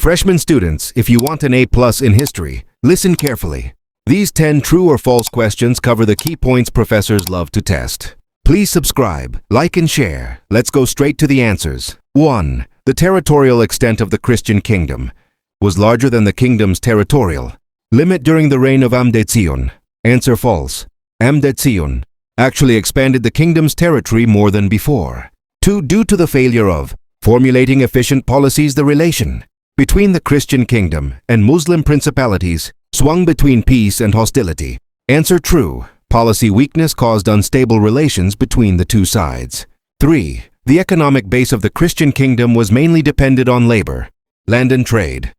Freshman students, if you want an A+ in history, listen carefully. These 10 true or false questions cover the key points professors love to test. Please subscribe, like and share. Let's go straight to the answers. 1. The territorial extent of the Christian kingdom was larger than the kingdom's territorial limit during the reign of Amda Tsion. Answer false. Amda Tsion actually expanded the kingdom's territory more than before. 2. Due to the failure of formulating efficient policies, the relation between the Christian kingdom and Muslim principalities swung between peace and hostility. Answer true. Policy weakness caused unstable relations between the two sides. 3. The economic base of the Christian kingdom was mainly dependent on labor, land and trade.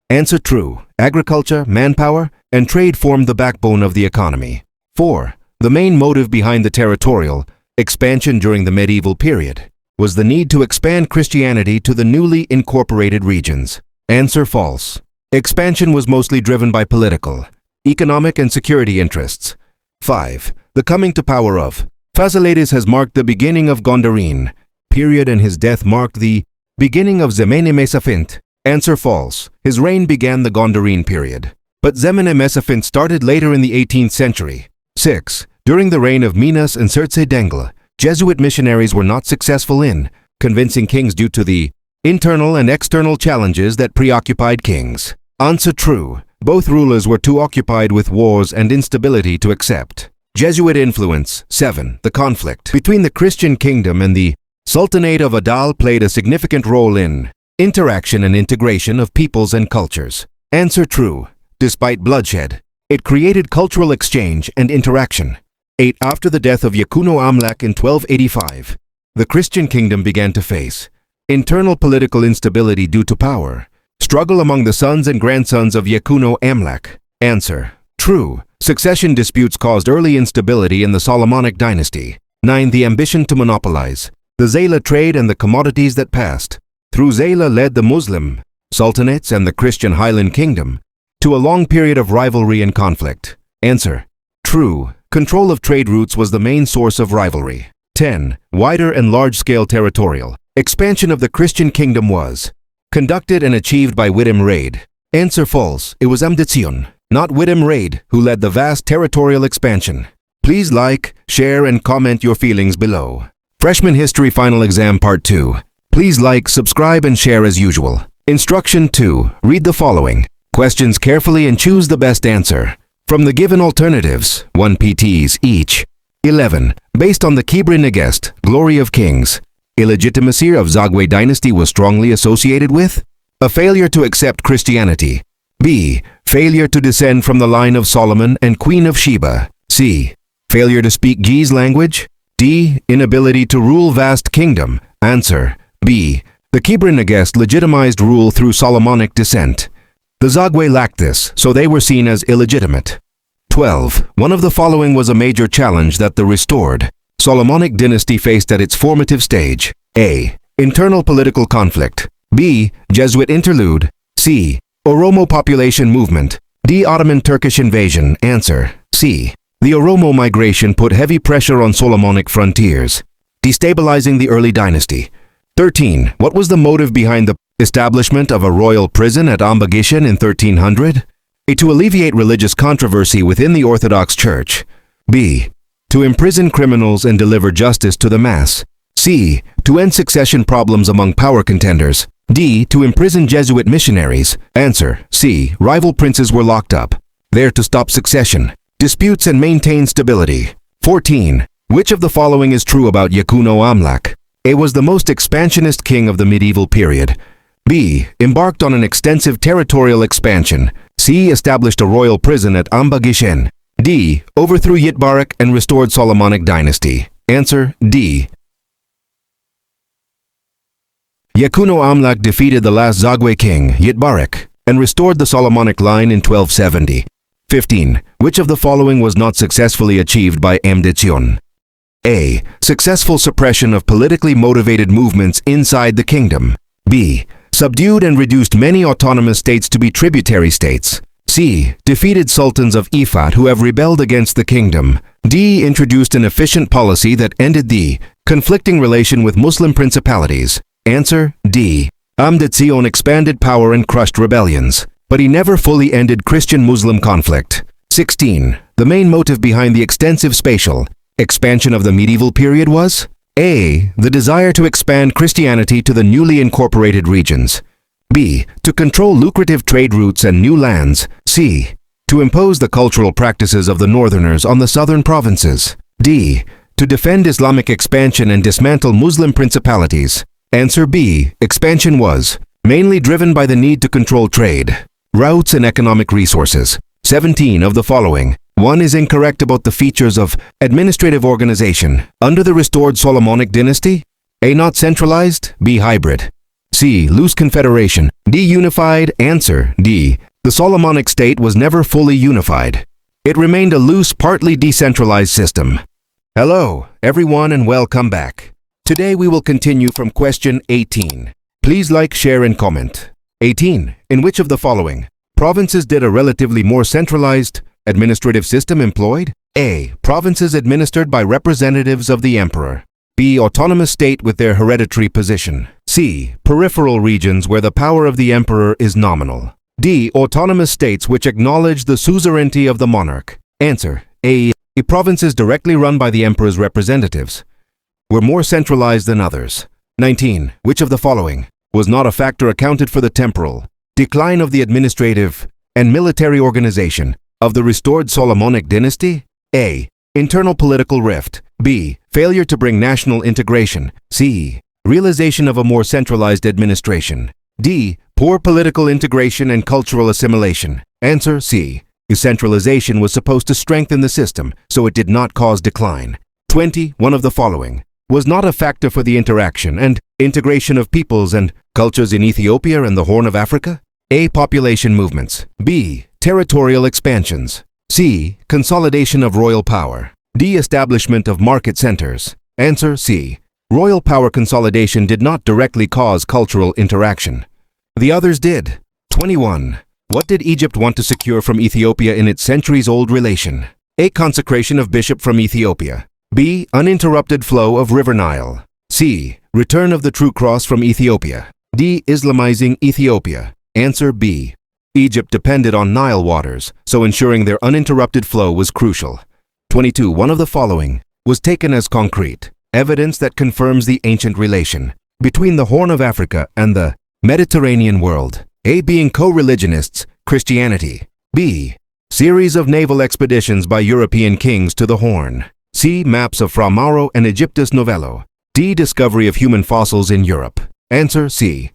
Answer true. Agriculture, manpower, and trade formed the backbone of the economy. 4. The main motive behind the territorial expansion during the medieval period was the need to expand Christianity to the newly incorporated regions. Answer false. Expansion was mostly driven by political, economic, and security interests. 5. The coming to power of Fasilides has marked the beginning of Gondarine period, and his death marked the beginning of Zemene Mesafint. Answer false. His reign began the Gondarine period, but Zemene Mesafint started later in the 18th century. 6. During the reign of Minas and Sertse Dengle, Jesuit missionaries were not successful in convincing kings due to the internal and external challenges that preoccupied kings. Answer true. Both rulers were too occupied with wars and instability to accept Jesuit influence. 7. The conflict between the Christian kingdom and the Sultanate of Adal played a significant role in interaction and integration of peoples and cultures. Answer true. Despite bloodshed, it created cultural exchange and interaction. 8. After the death of Yakuno Amlak in 1285, the Christian kingdom began to face internal political instability due to power struggle among the sons and grandsons of Yakuno Amlak. Answer true. Succession disputes caused early instability in the Solomonic dynasty. 9. The ambition to monopolize the Zayla trade and the commodities that passed through Zayla led the Muslim sultanates and the Christian Highland kingdom to a long period of rivalry and conflict. Answer true. Control of trade routes was the main source of rivalry. 10. Wider and large-scale territorial expansion of the Christian kingdom was conducted and achieved by Widem Raid. Answer false. It was Amda Tsion, not Widem Raid, who led the vast territorial expansion. Please like, share, and comment your feelings below. Freshman History Final Exam Part 2. Please like, subscribe, and share as usual. Instruction 2. Read the following questions carefully and choose the best answer from the given alternatives, 1 PTs each. 11. Based on the Kibre Negest, Glory of Kings, illegitimacy of Zagwe dynasty was strongly associated with a failure to accept Christianity. B. Failure to descend from the line of Solomon and Queen of Sheba. C. Failure to speak Ge'ez language. D. Inability to rule vast kingdom. Answer B. The Kibre Negest legitimized rule through Solomonic descent. The Zagwe lacked this, so they were seen as illegitimate. 12. One of the following was a major challenge that the restored Solomonic dynasty faced at its formative stage. A. Internal political conflict. B. Jesuit interlude. C. Oromo population movement. D. Ottoman Turkish invasion. Answer C. The Oromo migration put heavy pressure on Solomonic frontiers, destabilizing the early dynasty. 13. What was the motive behind the establishment of a royal prison at Amba Gishen in 1300? A. To alleviate religious controversy within the Orthodox Church. B. To imprison criminals and deliver justice to the mass. C. To end succession problems among power contenders. D. To imprison Jesuit missionaries. Answer C. Rival princes were locked up, there to stop succession disputes and maintain stability. 14. Which of the following is true about Yakuno Amlak? A. Was the most expansionist king of the medieval period. B. Embarked on an extensive territorial expansion. C. Established a royal prison at Amba Gishen. D. Overthrew Yitbarek and restored Solomonic dynasty. Answer D. Yakuno Amlak defeated the last Zagwe king, Yitbarek, and restored the Solomonic line in 1270. 15. Which of the following was not successfully achieved by Amda Tsion? A. Successful suppression of politically motivated movements inside the kingdom. B. Subdued and reduced many autonomous states to be tributary states. C. Defeated sultans of Ifat who have rebelled against the kingdom. D. Introduced an efficient policy that ended the conflicting relation with Muslim principalities. Answer D. Amda Tsion expanded power and crushed rebellions, but he never fully ended Christian-Muslim conflict. 16. The main motive behind the extensive spatial expansion of the medieval period was A. The desire to expand Christianity to the newly incorporated regions. B. To control lucrative trade routes and new lands. C. To impose the cultural practices of the northerners on the southern provinces. D. To defend Islamic expansion and dismantle Muslim principalities. Answer B. Expansion was mainly driven by the need to control trade, routes and economic resources. 17 of the following. 1 is incorrect about the features of administrative organization under the restored Solomonic dynasty. A. Not centralized. B. Hybrid. C. Loose confederation. D. Unified. Answer D. The Solomonic state was never fully unified. It remained a loose, partly decentralized system. Hello, everyone, and welcome back. Today we will continue from question 18. Please like, share, and comment. 18. In which of the following provinces did a relatively more centralized administrative system employed? A. Provinces administered by representatives of the emperor. B. Autonomous state with their hereditary position. C. Peripheral regions where the power of the emperor is nominal. D. Autonomous states which acknowledge the suzerainty of the monarch. Answer A. Provinces directly run by the emperor's representatives were more centralized than others. 19. Which of the following was not a factor accounted for the temporal decline of the administrative and military organization of the restored Solomonic dynasty? A. Internal political rift. B. Failure to bring national integration. C. Realization of a more centralized administration. D. Poor political integration and cultural assimilation. Answer C. Decentralization was supposed to strengthen the system, so it did not cause decline. 20. One of the following was not a factor for the interaction and integration of peoples and cultures in Ethiopia and the Horn of Africa. A. Population movements. B. Territorial expansions. C. Consolidation of royal power. D. Establishment of market centers. Answer C. Royal power consolidation did not directly cause cultural interaction. The others did. 21. What did Egypt want to secure from Ethiopia in its centuries-old relation? A. Consecration of bishop from Ethiopia. B. Uninterrupted flow of River Nile. C. Return of the true cross from Ethiopia. D. Islamizing Ethiopia. Answer B. Egypt depended on Nile waters, so ensuring their uninterrupted flow was crucial. 22. One of the following was taken as concrete evidence that confirms the ancient relation between the Horn of Africa and the Mediterranean world. A. Being co-religionists, Christianity. B. Series of naval expeditions by European kings to the Horn. C. Maps of Fra Mauro and Egyptus Novello. D. Discovery of human fossils in Europe. Answer C.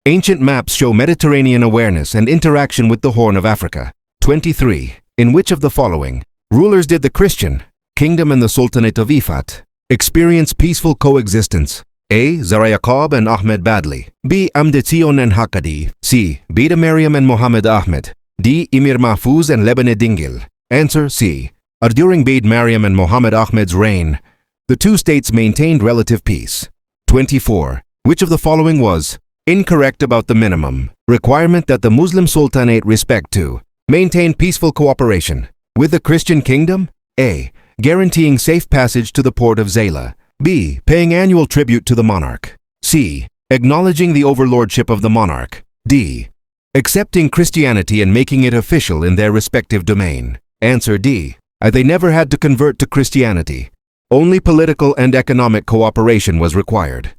Ancient maps show Mediterranean awareness and interaction with the Horn of Africa. 23. In which of the following rulers did the Christian kingdom and the Sultanate of Ifat experience peaceful coexistence? A. Zara Yaqub and Ahmed Badli. B. Amda Tsion and Hakadi. C. Bida Mariam and Mohammed Ahmed. D. Emir Mahfuz and Lebene Dingil. Answer C. During Beid Mariam and Mohammed Ahmed's reign, the two states maintained relative peace. 24. Which of the following was incorrect about the minimum requirement that the Muslim Sultanate respect to maintain peaceful cooperation with the Christian kingdom? A. Guaranteeing safe passage to the port of Zayla. B. Paying annual tribute to the monarch. C. Acknowledging the overlordship of the monarch. D. Accepting Christianity and making it official in their respective domain. Answer D. They never had to convert to Christianity. Only political and economic cooperation was required.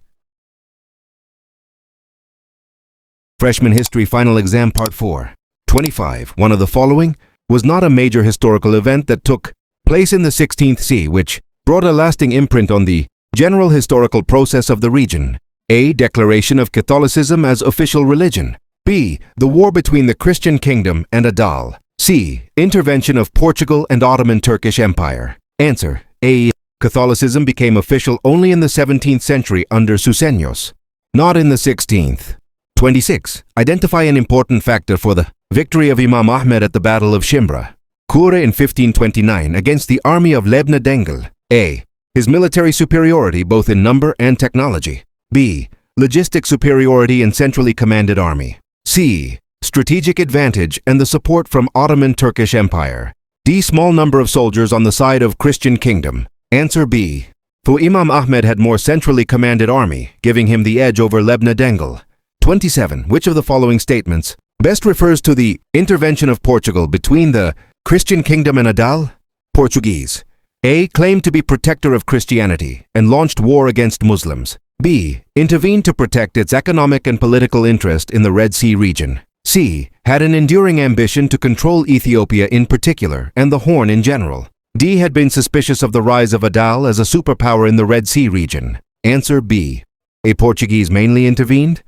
Freshman History Final Exam Part 4. 25. One of the following was not a major historical event that took place in the 16th C, which brought a lasting imprint on the general historical process of the region. A. Declaration of Catholicism as official religion. B. The war between the Christian kingdom and Adal. C. Intervention of Portugal and Ottoman Turkish Empire. Answer A. Catholicism became official only in the 17th century under Susenyos, not in the 16th. 26. Identify an important factor for the victory of Imam Ahmed at the Battle of Shimbra, Kure in 1529 against the army of Lebne Dengel. A. His military superiority both in number and technology. B. Logistic superiority in centrally commanded army. C. Strategic advantage and the support from Ottoman Turkish Empire. D. Small number of soldiers on the side of Christian kingdom. Answer B. For Imam Ahmed had more centrally commanded army, giving him the edge over Lebne Dengel. 27. Which of the following statements best refers to the intervention of Portugal between the Christian kingdom and Adal? Portuguese. A. Claimed to be protector of Christianity and launched war against Muslims. B. Intervened to protect its economic and political interest in the Red Sea region. C. Had an enduring ambition to control Ethiopia in particular and the Horn in general. D. Had been suspicious of the rise of Adal as a superpower in the Red Sea region. Answer B. A. Portuguese mainly intervened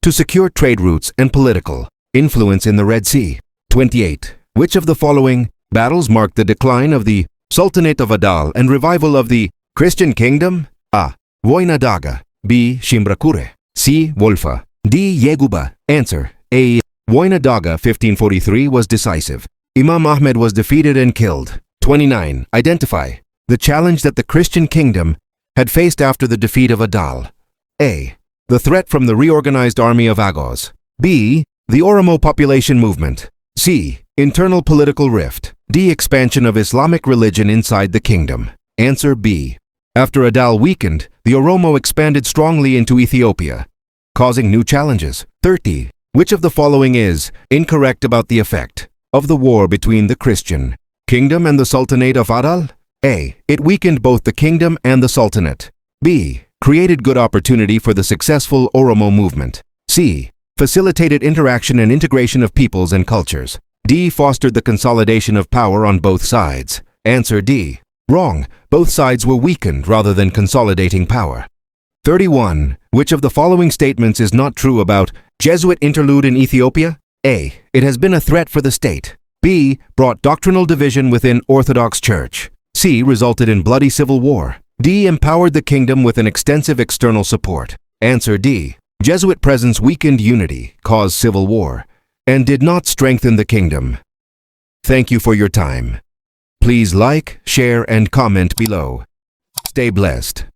to secure trade routes and political influence in the Red Sea. 28. Which of the following battles marked the decline of the Sultanate of Adal and revival of the Christian kingdom? A. Woina Daga. B. Shimbrakure. C. Wolfa. D. Yeguba. Answer A. Woina Daga 1543 was decisive. Imam Ahmed was defeated and killed. 29. Identify the challenge that the Christian kingdom had faced after the defeat of Adal. A. The threat from the reorganized army of Agos. B. The Oromo population movement. C. Internal political rift. D. Expansion of Islamic religion inside the kingdom. Answer B. After Adal weakened, the Oromo expanded strongly into Ethiopia, causing new challenges. 30. Which of the following is incorrect about the effect of the war between the Christian kingdom and the Sultanate of Adal? A. It weakened both the kingdom and the Sultanate. B. Created good opportunity for the successful Oromo movement. C. Facilitated interaction and integration of peoples and cultures. D. Fostered the consolidation of power on both sides. Answer D. Wrong. Both sides were weakened rather than consolidating power. 31. Which of the following statements is not true about Jesuit interlude in Ethiopia? A. It has been a threat for the state. B. Brought doctrinal division within Orthodox Church. C. Resulted in bloody civil war. D. Empowered the kingdom with an extensive external support. Answer D. Jesuit presence weakened unity, caused civil war, and did not strengthen the kingdom. Thank you for your time. Please like, share, and comment below. Stay blessed.